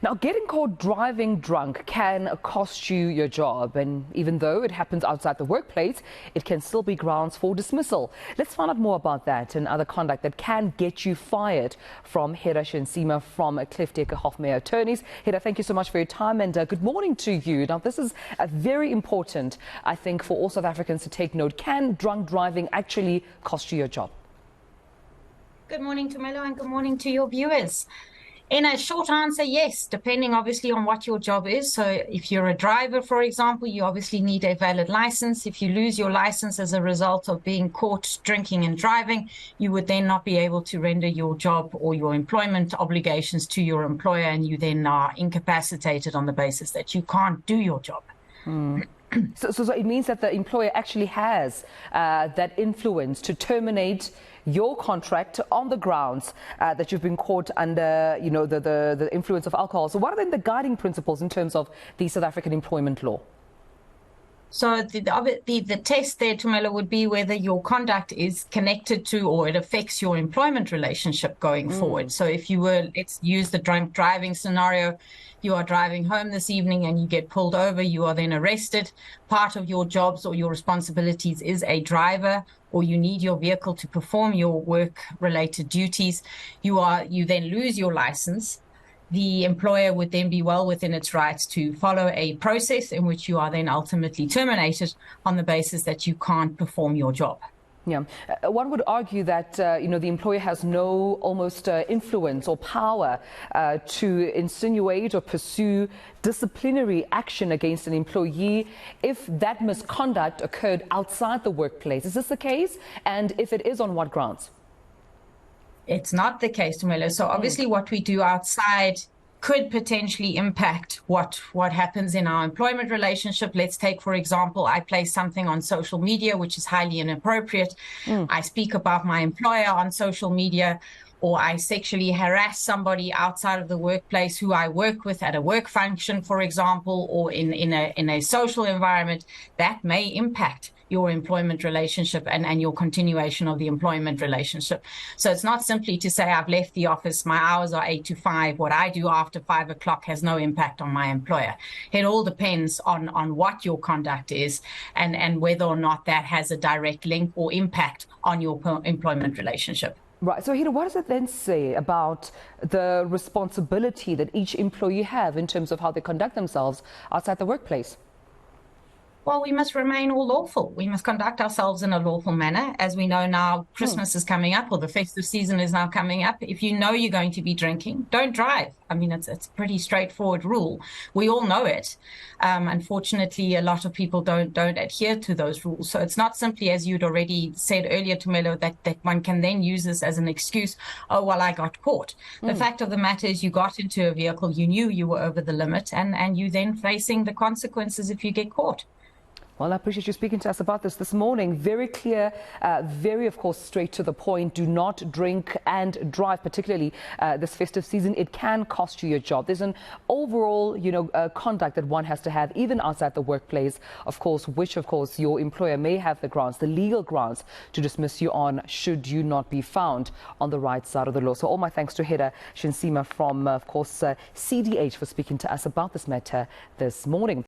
Now, getting caught driving drunk can cost you your job, and even though it happens outside the workplace, it can still be grounds for dismissal. Let's find out more about that and other conduct that can get you fired from Hedda Schensema from Cliffe Dekker Hofmeyr attorneys. Hedda, thank you so much for your time and good morning to you. Now, this is very important, I think, for all South Africans to take note. Can drunk driving actually cost you your job? Good morning to Melo and good morning to your viewers. In a short answer, yes, depending obviously on what your job is. So if you're a driver, for example, you obviously need a valid license. If you lose your license as a result of being caught drinking and driving, you would then not be able to render your job or your employment obligations to your employer, and you then are incapacitated on the basis that you can't do your job. So it means that the employer actually has that influence to terminate your contract on the grounds that you've been caught under, the influence of alcohol. So what are then the guiding principles in terms of the South African employment law? So the test there, Tumelo, would be whether your conduct is connected to or it affects your employment relationship going forward. So if you were, let's use the drunk driving scenario, you are driving home this evening and you get pulled over, you are then arrested. Part of your jobs or your responsibilities is a driver, or you need your vehicle to perform your work-related duties. You then lose your license. The employer would then be well within its rights to follow a process in which you are then ultimately terminated on the basis that you can't perform your job. Yeah, one would argue that, the employer has no almost influence or power to insinuate or pursue disciplinary action against an employee if that misconduct occurred outside the workplace. Is this the case? And if it is, on what grounds? It's not the case, Tumelo. So obviously what we do outside could potentially impact what happens in our employment relationship. Let's take, for example, I place something on social media, which is highly inappropriate. I speak about my employer on social media, or I sexually harass somebody outside of the workplace who I work with at a work function, for example, or in a social environment. That may impact your employment relationship and your continuation of the employment relationship. So it's not simply to say I've left the office, my hours are 8 to 5, what I do after 5 o'clock has no impact on my employer. It all depends on what your conduct is and whether or not that has a direct link or impact on your employment relationship. Right. So, Hedda, what does it then say about the responsibility that each employee have in terms of how they conduct themselves outside the workplace? Well, we must remain all lawful. We must conduct ourselves in a lawful manner. As we know now, Christmas is coming up, or the festive season is now coming up. If you know you're going to be drinking, don't drive. I mean, it's a pretty straightforward rule. We all know it. Unfortunately, a lot of people don't adhere to those rules. So it's not simply, as you'd already said earlier, Tumelo, that one can then use this as an excuse. Oh, well, I got caught. The fact of the matter is you got into a vehicle, you knew you were over the limit, and you then facing the consequences if you get caught. Well, I appreciate you speaking to us about this morning. Very clear, very, of course, straight to the point. Do not drink and drive, particularly this festive season. It can cost you your job. There's an overall, conduct that one has to have, even outside the workplace, of course, which, of course, your employer may have the grounds, the legal grounds, to dismiss you on should you not be found on the right side of the law. So all my thanks to Hedda Schensema from, of course, CDH for speaking to us about this matter this morning.